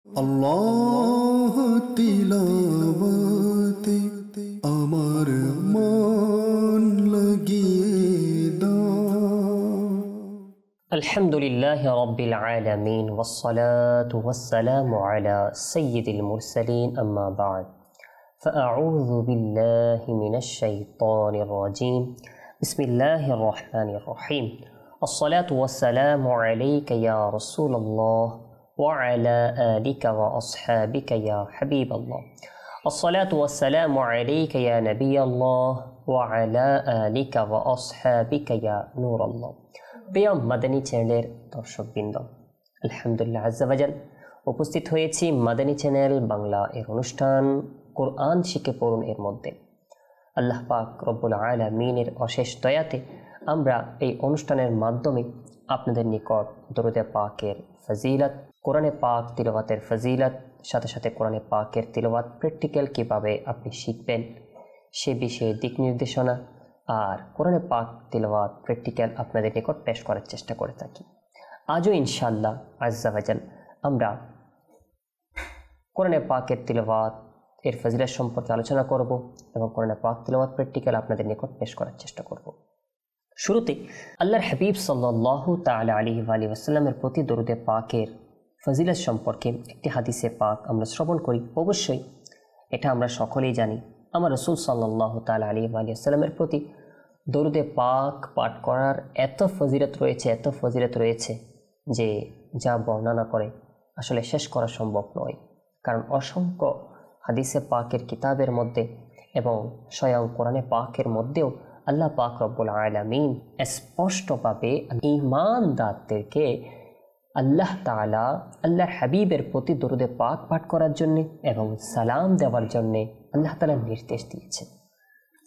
আল্লাহ তিলাওয়াতে আমার মন লাগিয়ে দাও। আলহামদুলিল্লাহ রাব্বিল আলামিন ওয়াসসালাতু ওয়াসসালামু আলা সাইয়্যিদিল মুরসালিন আম্মা বা'দ ফাআউযু বিল্লাহি মিনাশ শাইতানির রাজীম বিসমিল্লাহির রহমানির রহিম আসসালাতু ওয়াসসালামু আলাইকা ইয়া রাসূলুল্লাহ ওয়া আলা আলিকা ওয়া আসহাবিকা ইয়া হাবিবাল্লাহ আসসালাতু ওয়াসসালামু আলাইকা ইয়া নাবিয়াল্লাহ ওয়া আলা আলিকা ওয়া আসহাবিকা ইয়া নূরাল্লাহ। প্রিয় মাদানী চ্যানেলের দর্শকবৃন্দ, আলহামদুলিল্লাহ আজ্জা ওয়া জাল উপস্থিত হয়েছি মাদানী চ্যানেল বাংলা এর অনুষ্ঠান কোরআন শিখে পড়ুন এর মধ্যে। আল্লাহ পাক রব্বুল আলামিনের অশেষ দয়াতে আমরা এই অনুষ্ঠানের মাধ্যমে আপনাদের নিকট দরুদে পাকের ফজিলত, কোরআনে পাক তিলাওয়াতের ফজিলত, সাথে সাথে কোরআনে পাকের তিলাওয়াত প্র্যাকটিক্যাল কীভাবে আপনি শিখবেন সে বিষয়ে দিক নির্দেশনা আর কোরআনে পাক তিলাওয়াত প্র্যাকটিক্যাল আপনাদের নিকট পেশ করার চেষ্টা করে থাকি। আজও ইনশাআল্লাহ আজ্জা ওয়া জাল আমরা কোরআনে পাকের তিলাওয়াত এর ফজিলত সম্পর্কে আলোচনা করব এবং কোরআনে পাক তিলাওয়াত প্র্যাকটিক্যাল আপনাদের নিকট পেশ করার চেষ্টা করব। শুরুতে আল্লাহর হাবিব সাল্লাল্লাহু তাআলা আলাইহি ওয়া সাল্লামের প্রতি দরুদে পাকের ফজিলত সম্পর্কে একটি হাদিসে পাক আমরা শ্রবণ করি। অবশ্যই এটা আমরা সকলেই জানি, আমার রাসূল সাল্লাল্লাহু তাআলা আলাইহি ওয়া সাল্লামের প্রতি দরুদে পাক পাঠ করার এত ফজিলত রয়েছে যে যা বর্ণনা করে আসলে শেষ করা সম্ভব নয়। কারণ অসংখ্য হাদিসে পাকের কিতাবের মধ্যে এবং স্বয়ং কোরআনে পাকের মধ্যেও আল্লাহ পাক রব্বুল আলামিন স্পষ্টভাবে ঈমানদারদেরকে আল্লাহ তাআলা আল্লাহর হাবিবের প্রতি দরুদে পাক পাঠ করার জন্যে এবং সালাম দেওয়ার জন্যে আল্লাহ তাআলা নির্দেশ দিয়েছেন।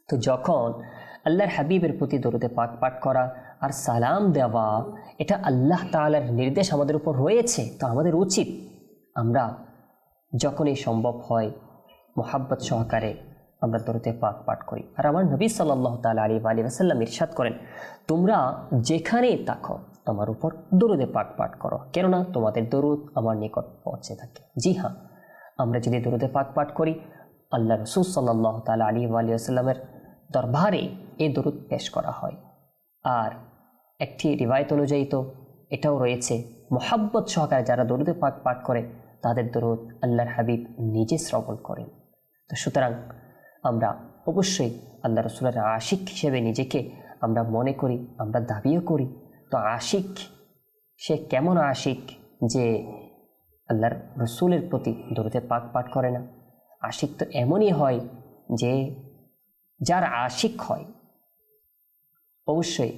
তো যখন আল্লাহর হাবিবের প্রতি দরুদে পাক পাঠ করা আর সালাম দেওয়া এটা আল্লাহ তাআলার নির্দেশ আমাদের উপর রয়েছে, তো আমাদের উচিত আমরা যখনই সম্ভব হয় মোহাব্বত সহকারে আমরা দরুদে পাক পাঠ করি। আর আমার নবী সাল্লাল্লাহু তাআলা আলাইহি ওয়া সাল্লাম ইরশাদ করেন, তোমরা যেখানেই থাকো আমার উপর দরুদে পাক পাঠ করো, কেননা তোমাদের দরুদ আমার নিকট পৌঁছে থাকে। জি হ্যাঁ, আমরা যদি দরুদে পাক পাঠ করি আল্লাহ রাসূল সাল্লাল্লাহু তাআলা আলাইহি ওয়া সাল্লামের দরবারে এই দরুদ পেশ করা হয়। আর একটি রিওয়ায়াত অনুযায়ী তো এটাও রয়েছে, মোহাব্বত সহকারে যারা দরুদে পাক পাঠ করে তাদের দরুদ আল্লাহর হাবিব নিজে শ্রবণ করেন। তো সুতরাং আমরা অবশ্যই আল্লাহ রাসূলের আশিক হিসেবে নিজেকে আমরা মনে করি, আমরা দাবিও করি। তো আশিক সে কেমন আশিক যে আল্লাহর রাসূলের প্রতি দরুদে পাক পাঠ করে না? আশিক তো এমনই হয় যে যার আশিক হয় অবশ্যই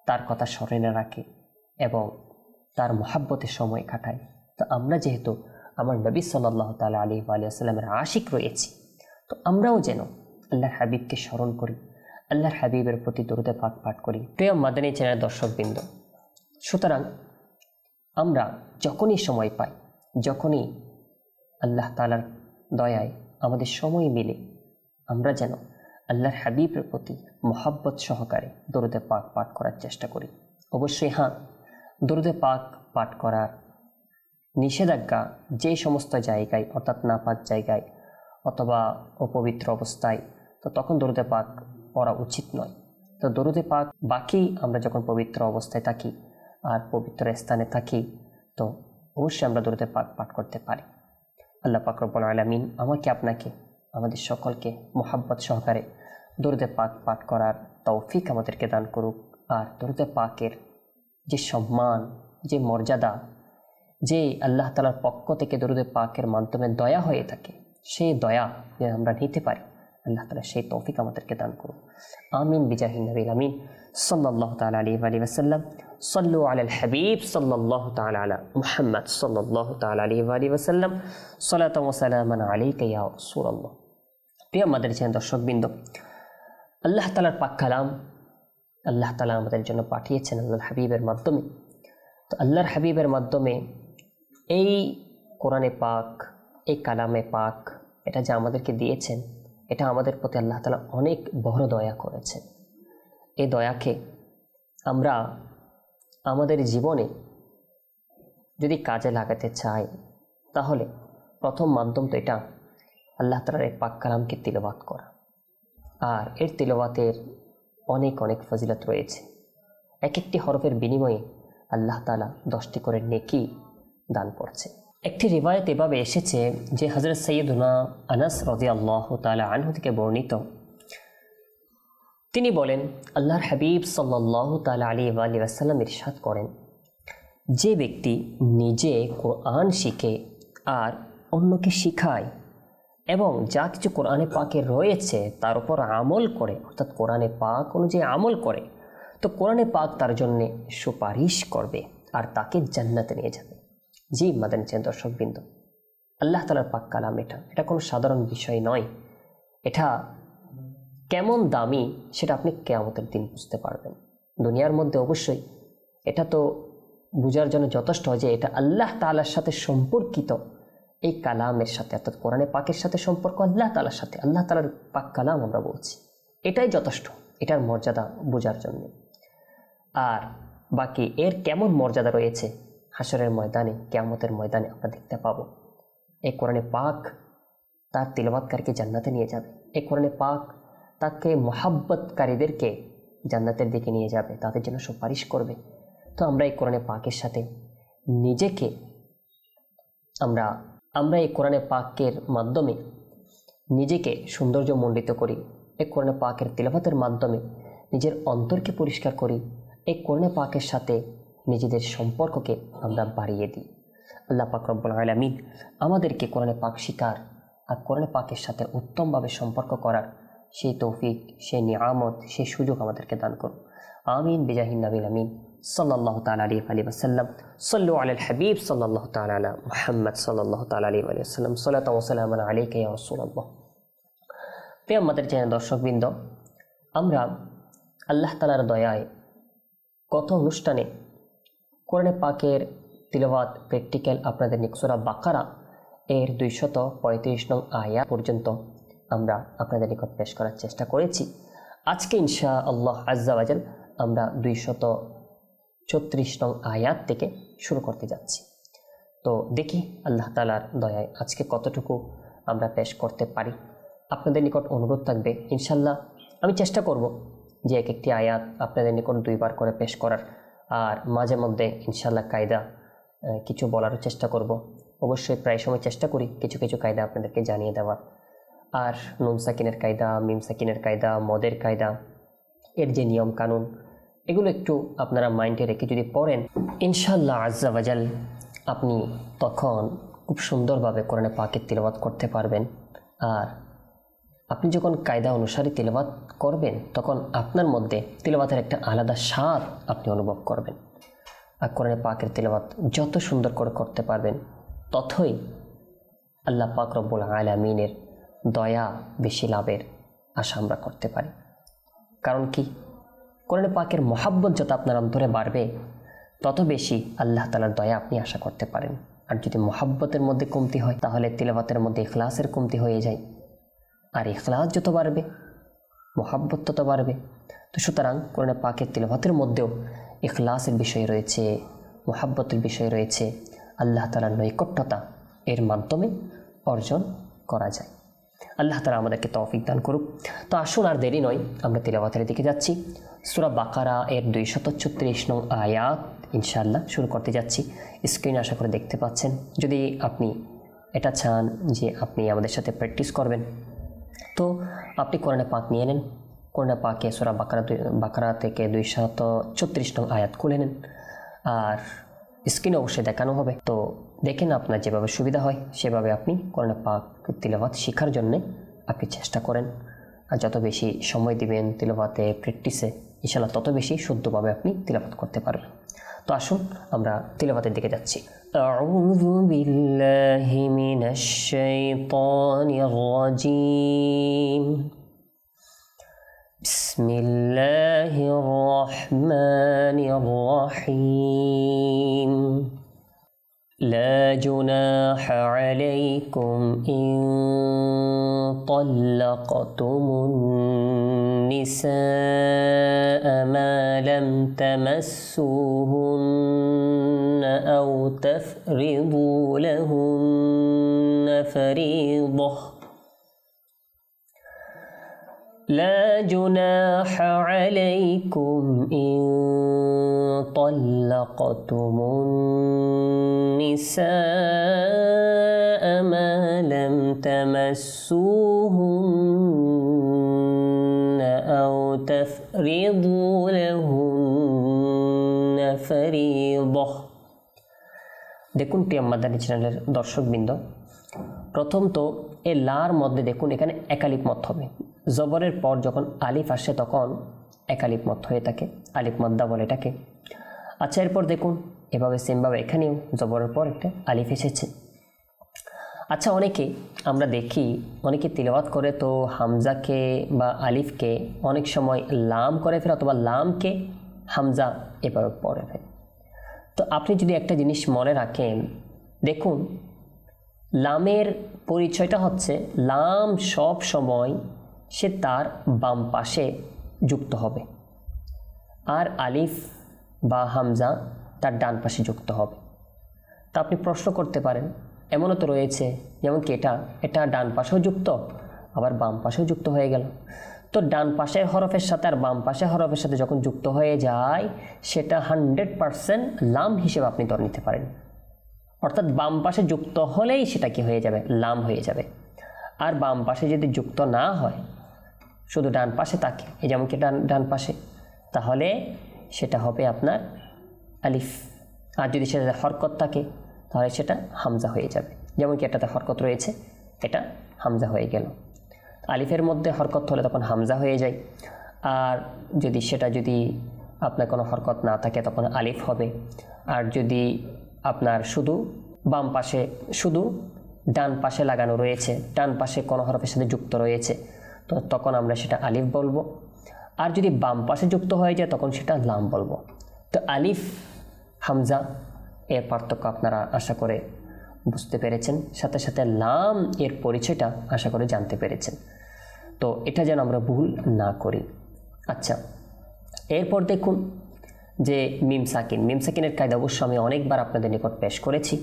তার কথা স্মরণে রাখে এবং তার মোহাব্বতে সময় কাটায়। তো আমরা যেহেতু আমার নবী সাল্লাল্লাহু তাআলা আলাইহি ওয়া সাল্লামের আশিক রয়েছি, তো আমরাও যেন আল্লাহর হাবিবকে স্মরণ করি, আল্লাহর হাবিবের প্রতি দরুদে পাক পাঠ করি। প্রিয় মাদানী চ্যানেল দর্শকবৃন্দ, সুতরাং আমরা যখনই সময় পাই, যখনই আল্লাহ তাআলার দয়ায় আমাদের সময় মিলে, আমরা যেন আল্লাহর হাবিবের প্রতি মোহাব্বত সহকারে দরুদে পাক পাঠ করার চেষ্টা করি। অবশ্যই হ্যাঁ, দরুদে পাক পাঠ করার নিষেধাজ্ঞা যে সমস্ত জায়গায়, অর্থাৎ নাপাক জায়গায় অথবা অপবিত্র অবস্থায়, তো তখন দরুদে পাক পড়া উচিত নয়। তো দরুদে পাক বাকি আমরা যখন পবিত্র অবস্থায় থাকি আর পবিত্র স্থানে থাকি, তো অবশ্যই আমরা দরুদে পাক পাঠ করতে পারি। আল্লাহ পাক রব্বুল আলামিন আমাকে আপনাকে আমাদের সকলকে মোহাব্বত সহকারে দরুদে পাক পাঠ করার তৌফিক আমাদেরকে দান করুক। আর দরুদে পাকের যে সম্মান, যে মর্যাদা, যে আল্লাহ তাআলার পক্ষ থেকে দরুদে পাকের মাধ্যমে দয়া হয়ে থাকে, সেই দয়া যে আমরা নিতে পারি, আল্লাহ তাআলা সেই তৌফিক আমাদেরকে দান করুন। আমিন বিজাহি নবীল আমিন সাল্লাল্লাহু তাআলা আলাইহি ওয়া সাল্লাম। সাল্লু আলাল হাবিব সাল্লাল্লাহু তাআলা আলা মুহাম্মদ সাল্লাল্লাহু তাআলা আলাইহি ওয়া সাল্লাম। সালাতাও ওয়া সালামান আলাইকা ইয়া রাসূলুল্লাহ। প্রিয় মাদানী চ্যানেল দর্শকবৃন্দ, আল্লাহ তাআলার পাক কালাম আল্লাহ তাআলা আমাদের জন্য পাঠিয়েছেন আল্লাহর হাবিবের মাধ্যমে। তো আল্লাহর হাবিবের মাধ্যমে এই কোরআনে পাক, এই কালামে পাক, এটা যে আমাদেরকে দিয়েছেন, এটা আমাদের প্রতি আল্লাহ তাআলা অনেক বড় দয়া করেছেন। এই দয়াকে আমরা আমাদের জীবনে যদি কাজে লাগাতে চাই, তাহলে প্রথম মাধ্যম তো এটা আল্লাহ তাআলার এই পাক কালামকে তিলাওয়াত করা। আর এর তিলাওয়াতের অনেক অনেক ফজিলত রয়েছে। এক একটি হরফের বিনিময়ে আল্লাহ তাআলা 10টি করে নেকি দান করছে। একটি রিওয়ায়াত এভাবে এসেছে যে হযরত সাইয়্যিদুনা আনাস রাদিয়াল্লাহু তাআলা আনহু থেকে বর্ণিত, তিনি বলেন আল্লাহর হাবিব সাল্লাল্লাহু তাআলা আলাইহি ওয়া সাল্লাম ইরশাদ করেন, যে ব্যক্তি নিজে কোরআন শিখে আর অন্যকে শিখায় এবং যা কিছু কোরআনে পাকে রয়েছে তার উপর আমল করে, অর্থাৎ কোরআনে পাক অনুযায়ী আমল করে, তো কোরআনে পাক তার জন্যে সুপারিশ করবে আর তাকে জান্নাতে নিয়ে যাবে। জি মাদানী চ্যানেল দর্শকবৃন্দ, আল্লাহ তাআলার পাক কালাম এটা কোনো সাধারণ বিষয় নয়। এটা কেমন দামি সেটা আপনি কিয়ামতের দিন বুঝতে পারবেন। দুনিয়ার মধ্যে অবশ্যই এটা তো বোঝার জন্য যথেষ্ট যে এটা আল্লাহ তাআলার সাথে সম্পর্কিত, এই কালামের সাথে অর্থাৎ কোরআনে পাকের সাথে সম্পর্ক আল্লাহ তাআলার সাথে, আল্লাহ তাআলার পাক কালাম আমরা বলছি, এটাই যথেষ্ট এটার মর্যাদা বোঝার জন্য। আর বাকি এর কেমন মর্যাদা রয়েছে হাশরের ময়দানে, কিয়ামতের ময়দানে আমরা দেখতে পাবো। এই কোরআনে পাক তার তিলাওয়াতকারীকে জান্নাতে নিয়ে যাবে। এই কোরআনে পাক তাকে মহাব্বতকারীদেরকে জান্নাতের দিকে নিয়ে যাবে, তাদের জন্য সুপারিশ করবে। তো আমরা এই কোরআনে পাকের সাথে নিজেকে আমরা এই কোরআনে পাকের মাধ্যমে নিজেকে সৌন্দর্যমণ্ডিত করি। এই কোরআনে পাকের তিলাওয়াতের মাধ্যমে নিজের অন্তরকে পরিষ্কার করি। এই কোরআনে পাকের সাথে নিজেদের সম্পর্ককে আমরা বাড়িয়ে দিই। আল্লাহ পাক রব্বুল আলামিন আমাদেরকে কোরআনে পাক শিকার আর কোরআনে পাকের সাথে উত্তমভাবে সম্পর্ক করার সেই তৌফিক, সেই নিয়ামত, সেই সুযোগ আমাদেরকে দান করুন। আমিন বিজাহিন নবীল আমিন সাল্লাল্লাহু তাআলা আলাইহি ওয়া সাল্লাম। সাল্লু আলাল হাবিব সাল্লাল্লাহু তাআলা আলা মুহাম্মদ সাল্লাল্লাহু তাআলা আলাইহি ওয়া সাল্লাম। সালাতু ওয়া সালামু আলাইকা ইয়া রাসূলুল্লাহ। প্রিয় আমাদের চ্যানেল দর্শকবৃন্দ, আমরা আল্লাহ তাআলার দয়ায় গত অনুষ্ঠানে কোরআনে পাকের তিলাওয়াত প্র্যাকটিক্যাল আপনাদের নিকট সূরা বাকারা এর 235 নং আয়াত পর্যন্ত আমরা আপনাদের নিকট পেশ করার চেষ্টা করেছি। আজকে ইনশাআল্লাহ আজ্জা ওয়া জাল আমরা 234 নং আয়াত থেকে শুরু করতে যাচ্ছি। তো দেখি আল্লাহ তাআলার দয়ায় আজকে কতটুকু আমরা পেশ করতে পারি। আপনাদের নিকট অনুরোধ থাকবে ইনশাআল্লাহ আমি চেষ্টা করব যে এক একটি আয়াত আপনাদের নিকট 2 বার করে পেশ করার, আর মাঝে মধ্যে ইনশাআল্লাহ কায়দা কিছু বলারও চেষ্টা করব। অবশ্যই প্রায় সময় চেষ্টা করি কিছু কিছু কায়দা আপনাদেরকে জানিয়ে দেওয়ার। আর নুন সাকিনের কায়দা, মিম সাকিনের কায়দা, মদের কায়দা, এর যে নিয়ম কানুন, এগুলো একটু আপনারা মাইন্ডে রেখে যদি পড়েন ইনশাআল্লাহ আজ্জা ওয়া জাল আপনি তখন খুব সুন্দরভাবে কোরআনে পাকের তিলাওয়াত করতে পারবেন। আর আপনি যখন কায়দা অনুসারে তিলাওয়াত করবেন তখন আপনার মধ্যে তিলাওয়াতের একটা আলাদা স্বাদ আপনি অনুভব করবেন। আর কোরআনে পাকের তিলাওয়াত যত সুন্দর করে করতে পারবেন ততই আল্লাহ পাক রব্বুল আলামিনের দয়া বেশি লাভের আশা আমরা করতে পারি। কারণ কি, কোরআনে পাকের মহাব্বত যত আপনার অন্তরে বাড়বে তত বেশি আল্লাহ তাআলার দয়া আপনি আশা করতে পারেন। আর যদি মহাব্বতের মধ্যে কমতি হয় তাহলে তিলাওয়াতের মধ্যে ইখলাসের কমতি হয়ে যায়। আর ইখলাস যত বাড়বে মহাব্বত তত বাড়বে। তো সুতরাং কোরআনে পাকের তিলাওয়াতের মধ্যেও ইখলাসের বিষয় রয়েছে, মহাব্বতের বিষয় রয়েছে, আল্লাহ তাআলার নৈকট্যতা এর মাধ্যমে অর্জন করা যায়। আল্লাহ তাআলা আমাদেরকে তৌফিক দান করুক। তো আসুন আর দেরি নয়, আমরা তিলাওয়াতের দিকে যাচ্ছি। সূরা বাকারা এর 236 নং আয়াত ইনশাআল্লাহ শুরু করতে যাচ্ছি। স্ক্রিন আশা করে দেখতে পাচ্ছেন। যদি আপনি এটা চান যে আপনি আমাদের সাথে প্র্যাকটিস করবেন তো আপনি কোরআনে পাক নিয়ে নেন। কোরআনে পাকে সূরা বাকারা থেকে 236 নং আয়াত খুলে নেন। আর স্ক্রিনে অবশ্যই দেখানো হবে, তো দেখেন আপনার যেভাবে সুবিধা হয় সেভাবে আপনি কোরআনে পাক তিলাওয়াত শেখার জন্যে আপনি চেষ্টা করেন। আর যত বেশি সময় দিবেন তিলাওয়াতে, প্র্যাকটিসে, ইনশাআল্লাহ তত বেশি শুদ্ধভাবে আপনি তিলাওয়াত করতে পারবেন। তো আসুন আমরা তিলাওয়াতের দিকে যাচ্ছি। আউযু বিল্লাহি মিনাশ শাইতানির রাজীম। বিসমিল্লাহির রহমানির রহিম। لا جناح عليكم إن طلقتم النساء ما لم تمسوهن أو تفرضوا لهن فريضة لا جناح عليكم إن طلقتم النساء ما لم تمسوهن أو تفرضوا لهن فريضة। দেখুন প্রিয় মাদানী চ্যানেলের দর্শকবৃন্দ, প্রথম তো এই লার মধ্যে দেখুন এখানে একালিপ মত হবে। জবরের পর যখন আলিফ আসে তখন একালিপ মত হয়ে থাকে, আলিফ মদ্দা বলে এটাকে। আচ্ছা, এরপর দেখুন এভাবে সেমভাবে এখানেও জবরের পর একটা আলিফ এসেছে। আচ্ছা, আমরা দেখি অনেকে তিলাওয়াত করে তো হামজাকে বা আলিফকে অনেক সময় লাম করে ফেলে অথবা লামকে হামজা এভাবে পড়ে ফেলে। তো আপনি যদি একটা জিনিস মনে রাখেন, দেখুন লামের পরিচয়টা হচ্ছে লাম সব সময় সে তার বাম পাশে যুক্ত হবে, আর আলিফ বা হামজা তার ডান পাশে যুক্ত হবে। তা আপনি প্রশ্ন করতে পারেন, এমনও তো রয়েছে যেমন কি এটা ডান পাশেও যুক্ত আবার বাম পাশেও যুক্ত হয়ে গেল। তো ডান পাশের হরফের সাথে আর বাম পাশের হরফের সাথে যখন যুক্ত হয়ে যায় সেটা 100% লাম হিসেবে আপনি ধরে নিতে পারেন। অর্থাৎ বাম পাশে যুক্ত হলেই সেটা কি হয়ে যাবে, লাম হয়ে যাবে। আর বাম পাশে যদি যুক্ত না হয়, শুধু ডান পাশে থাকে, এই যেমন কি ডান পাশে, তাহলে সেটা হবে আপনার আলিফ। আর যদি সেটাতে হরকত থাকে তাহলে সেটা হামজা হয়ে যাবে। যেমন কি এটাতে হরকত রয়েছে, এটা হামজা হয়ে গেল। আলিফের মধ্যে হরকত হলে তখন হামজা হয়ে যায়, আর যদি আপনার কোনো হরকত না থাকে তখন আলিফ হবে। আর যদি আপনার শুধু বাম পাশে শুধু ডান পাশে লাগানো রয়েছে, ডান পাশে কোনো হরফের সাথে যুক্ত রয়েছে, তো তখন আমরা সেটা আলিফ বলবো। আর যদি বাম পাশে যুক্ত হয়ে যায় তখন সেটা লাম বলবো। তো আলিফ হামজা এর পার্থক্য আপনারা আশা করে বুঝতে পেরেছেন, সাথে সাথে লাম এর পরিচয়টা আশা করে জানতে পেরেছেন। তো এটা যেন আমরা ভুল না করি। আচ্ছা, এরপর দেখুন যে মিম সাকিনের কায়দা অবশ্য আমি অনেকবার আপনাদের নিকট পেশ করেছি।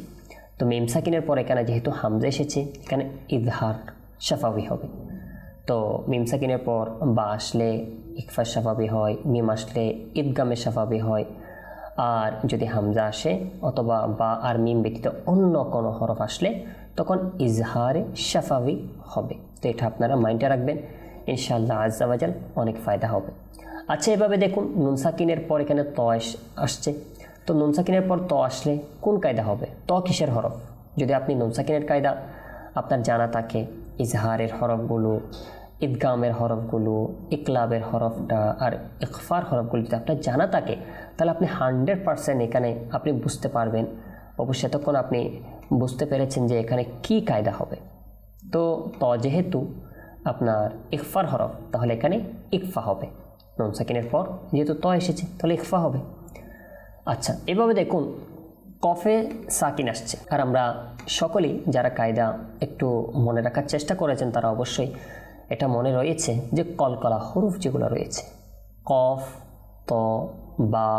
তো মিম সাকিনের পর এখানে যেহেতু হামজা এসেছে, এখানে ইজহার শাফাবি হবে। তো মিম সাকিনের পর বা আসলে ইকফা শাফাবি হয়, মিম আসলে ঈদগামে শাফাবি হয়। আর যদি হামজা আসে অথবা বা আর মিম ব্যতীত অন্য কোনো হরফ আসলে তখন ইজহারে শাফাবি হবে। তো এটা আপনারা মাইন্ডে রাখবেন, ইনশাআল্লাহ আজ্জা ওয়াজাল অনেক ফায়দা হবে। আচ্ছা, এভাবে দেখুন নুন সাকিনের পর এখানে ত আসছে। তো নুন সাকিনের পর ত আসলে কোন কায়দা হবে? ত কিসের হরফ? যদি আপনি নুন সাকিনের কায়দা আপনার জানা থাকে, ইজহারের হরফগুলো, ঈদগামের হরফগুলো, ইকলাবের হরফটা আর ইকফার হরফগুলো যদি আপনার জানা থাকে তাহলে আপনি 100% এখানে আপনি বুঝতে পারবেন। অবশ্যই এতক্ষণ আপনি বুঝতে পেরেছেন যে এখানে কি কায়দা হবে। তো ত যেহেতু আপনার ইকফার হরফ, তাহলে এখানে ইকফা হবে। নুন সাকিনের পর যেহেতু ত এসেছে তাহলে ইকফা হবে। আচ্ছা, এভাবে দেখুন কফে সাকিন আসছে, আর আমরা সকলেই যারা কায়দা একটু মনে রাখার চেষ্টা করেছেন তারা অবশ্যই এটা মনে রয়েছে যে কলকলা হরফ যেগুলো রয়েছে, কফ, ত, বা,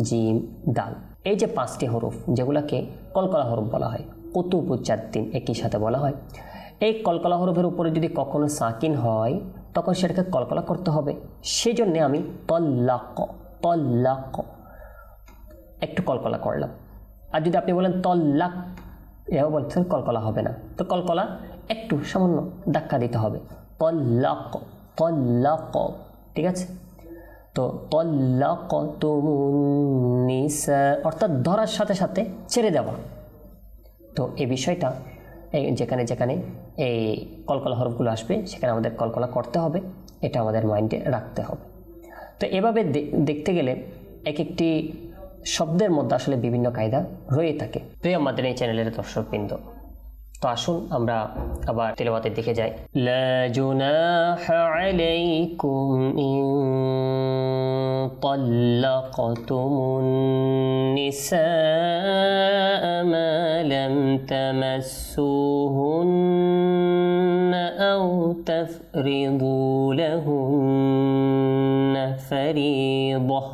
জিম, দাল, এই যে 5টি হরফ যেগুলোকে কলকলা হরফ বলা হয়, কুতুবুজ্জাদ্দিন একই সাথে বলা হয়। এই কলকলা হরফের উপরে যদি কখনো সাকিন হয় তখন সেটাকে কলকলা করতে হবে। সেই জন্যে আমি তল্লাক একটু কলকলা করলাম। আর যদি আপনি বলেন তল্লাক, এও বলছেন কলকলা হবে না, তো কলকলা একটু সামান্য ধাক্কা দিতে হবে। তল্লাক, ঠিক আছে? তো তল্লাকতুমুন নিসা অর্থাৎ ধরার সাথে সাথে ছেড়ে দেওয়া। তো এই বিষয়টা যেখানে যেখানে এই কলকলা হরফগুলো আসবে সেখানে আমাদের কলকলা করতে হবে, এটা আমাদের মাইন্ডে রাখতে হবে। তো এভাবে দেখতে গেলে এক একটি শব্দের মধ্যে আসলে বিভিন্ন কায়দা রয়ে থাকে। প্রিয় আমাদের এই চ্যানেলের দর্শকবৃন্দ, তো আসুন আমরা আবার তিলাওয়াতের দিকে যাই। লা জুনাহা আলাইকুম ইন তাল্লাকতুমুন নিসা মা লাম তামাসসুহুন্না আও তাফরিদু লাহুন্না ফারিদাহ।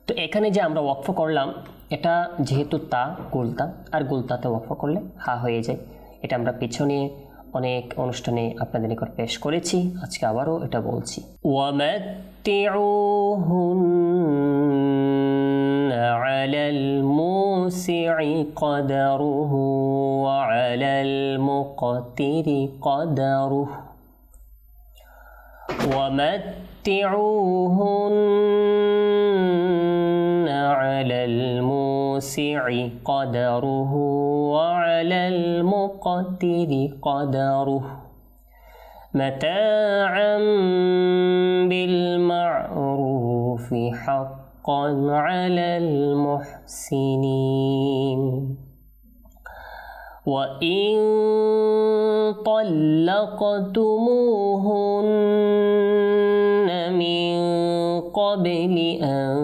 তো এখানে যে আমরা ওয়াকফ করলাম এটা যেহেতু তা গুলতা, আর গুলতাতে ওয়াকফ করলে হা হয়ে যায়। এটা আমরা পিছনে অনেক অনুষ্ঠানে আপনাদের নিকট পেশ করেছি, আজকে আবারও এটা বলছি। ওয়ামাত্তিউহুন্না আলাল মুসি'i কদরুহু ওয়া আলাল মুকতিরি কদরুহু ومتعوهن على الموسع قدره وعلى المقتر قدره متاعا بالمعروف حقا على المحسنين وإن طلقتموهن من قبل أن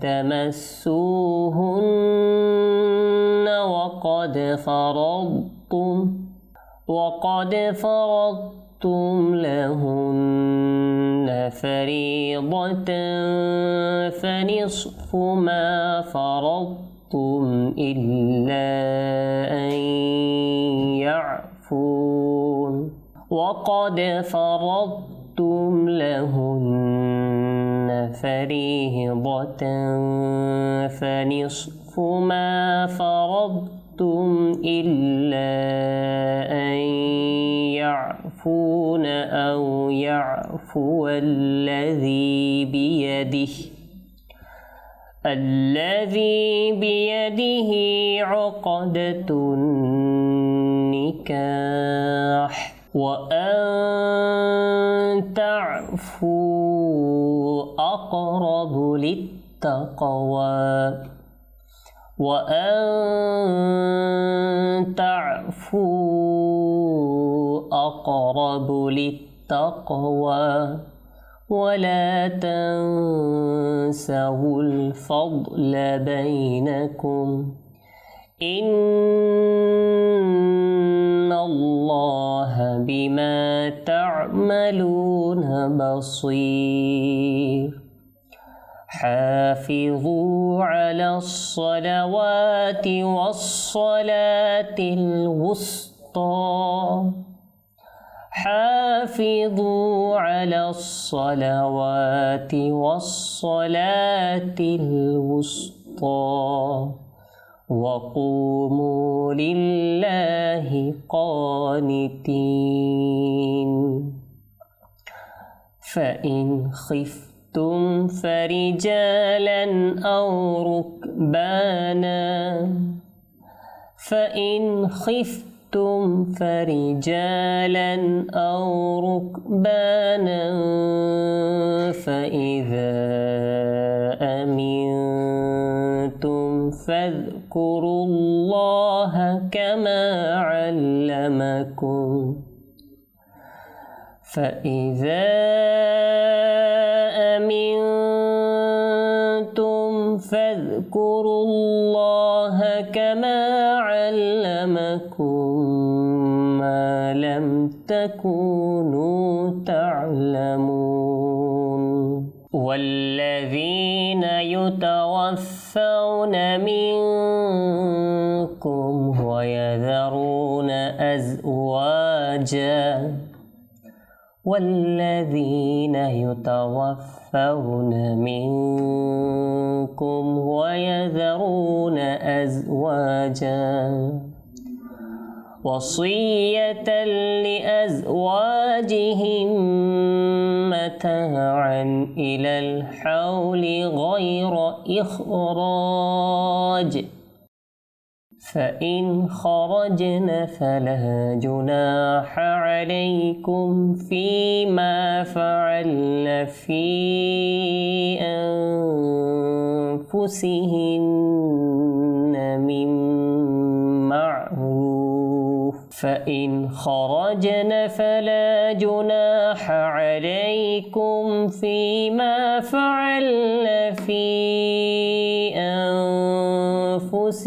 تمسوهن وقد فرضتم لهن فريضة فنصف ما فرضتم إلا أن يعفون وقد فرضتم لهن فريضة فنصف ما فرضتم إلا أن يعفون أو يعفو الذي بيده عقدة النكاح وأن تعفوا أقرب للتقوى ولا تنسوا الفضل بينكم إن الله بما تعملون بصير حافظوا على الصلوات والصلاة الوسطى وقوموا لله قانتين فإن خفتم فرجالا أو ركبانا فإذا أمنتم فاذكروا الله كما علمكم ما لم تكونوا تعلمون والذين يتوفون منكم ويذرون أزواجا وصية لأزواجهم متاعا إلى الحول غير إخراج فإن خرجن فلا جناح عليكم فيما فعلن في أنفسهن من معروف فإن خرجن فلا جناح عليكم فيما فعلن في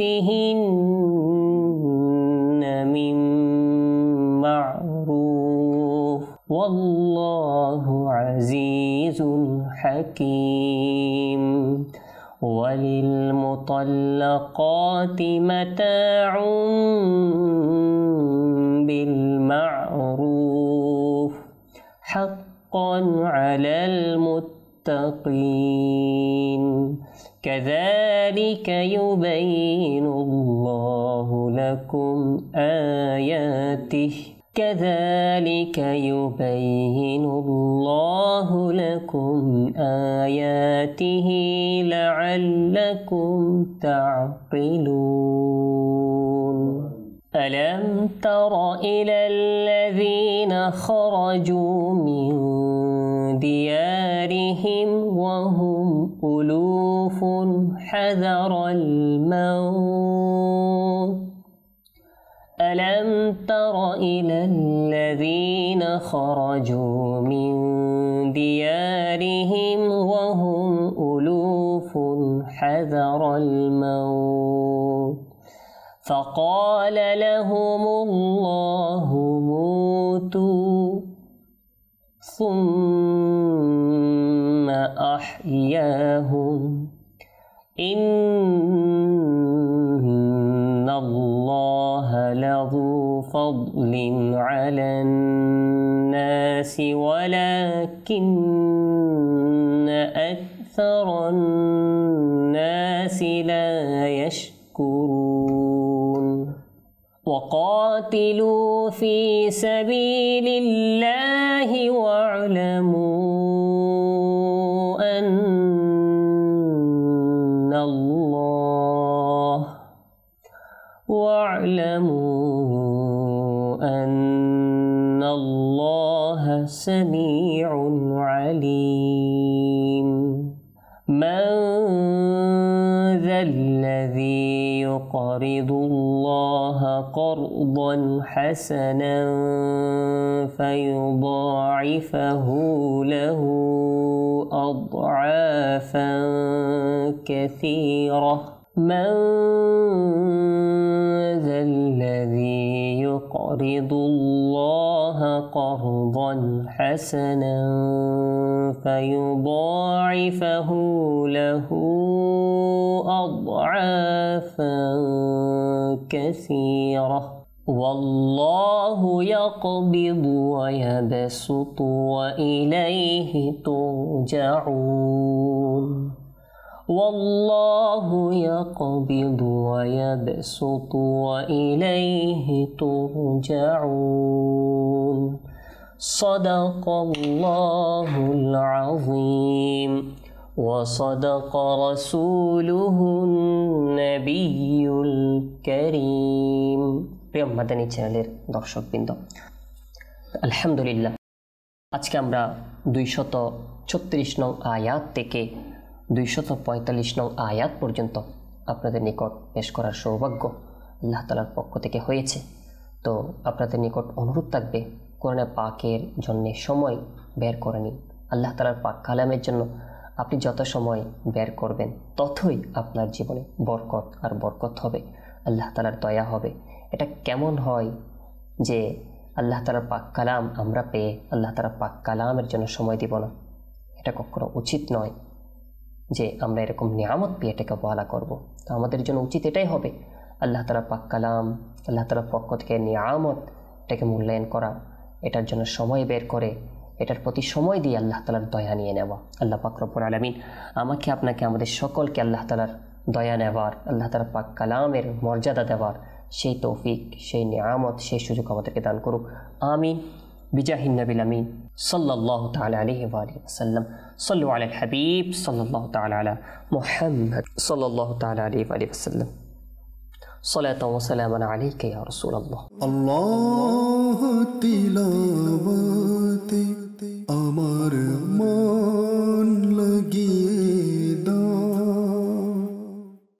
أنفسهن من معروف والله عزيز حكيم وللمطلقات متاع بالمعروف حقا على المتقين كذلك يبين الله لكم آياته كذلك يبين الله لكم آياته لعلكم تعقلون ألم تر إلى الذين خرجوا من ديارهم وهم ألوف حذر الموت ألم تر إلى الذين خرجوا من ديارهم وهم ألوف حذر الموت فقال لهم الله موتوا ثم أحياهم إن الله لذو فضل على الناس ولكن أكثر الناس لا يشكرون وقاتلوا في سبيل الله واعلموا أن الله سميع عليم من ذا الذي يقرض الله قرضا حسنا فيضاعفه له أضعافا كثيرة من ذا الذي يقرض الله قرضا حسنا فيضاعفه له أضعافا كثيرة والله يقبض ويبسط وإليه ترجعون والله يقبض ويبسط وإليه ترجعون صدق الله العظيم وصدق رسوله النبي الكريم প্রিয় মাদানী চ্যানেলের দর্শকবৃন্দ আলহামদুলিল্লাহ আজকে আমরা 236 নং আয়াত থেকে 245 নং আয়াত পর্যন্ত আপনাদের নিকট পেশ করার সৌভাগ্য আল্লাহ তাআলার পক্ষ থেকে হয়েছে। তো আপনাদের নিকট অনুরোধ থাকবে কোরআনে পাকের জন্য সময় বের করে নিন। আল্লাহ তাআলার পাক কালামের জন্য আপনি যত সময় বের করবেন ততই আপনার জীবনে বরকত আর বরকত হবে, আল্লাহ তাআলার দয়া হবে। এটা কেমন হয় যে আল্লাহ তাআলার পাক কালাম আমরা পেয়ে আল্লাহ তাআলার পাক কালামের জন্য সময় দিব না? এটা কখনো উচিত নয় যে আমরা এরকম নিয়ামত পেয়ে এটাকে অবহেলা করব। তো আমাদের জন্য উচিত এটাই হবে আল্লাহ তাআলার পাক কালাম, আল্লাহ তাআলার পক্ষ থেকে নিয়ামত, এটাকে মূল্যায়ন করা, এটার জন্য সময় বের করে এটার প্রতি সময় দিয়ে আল্লাহ তাআলার দয়া নিয়ে নেওয়া। আল্লাহ পাক রব্বুল আলামিন আমাকে আপনাকে আমাদের সকলকে আল্লাহ তাআলার দয়া নেওয়ার, আল্লাহ তাআলার পাক কালামের মর্যাদা দেওয়ার সেই তৌফিক, সেই নিয়ামত, সেই সুযোগ আমাদেরকে দান করুক। আমিন বিজাহিন নবিল আমিন সাল্লাল্লাহু তাআলা আলাইহি ওয়া আলিহি ওয়াসাল্লাম। সাল্লু আলাল হাবিব সাল্লাল্লাহু তাআলা আলা মুহাম্মদ সাল্লাল্লাহু তাআলা আলাইহি ওয়া আলিহি ওয়াসাল্লাম। সালাতু ওয়া সালামান আলাইকা ইয়া রাসূলুল্লাহ। আল্লাহ তিলাওয়াত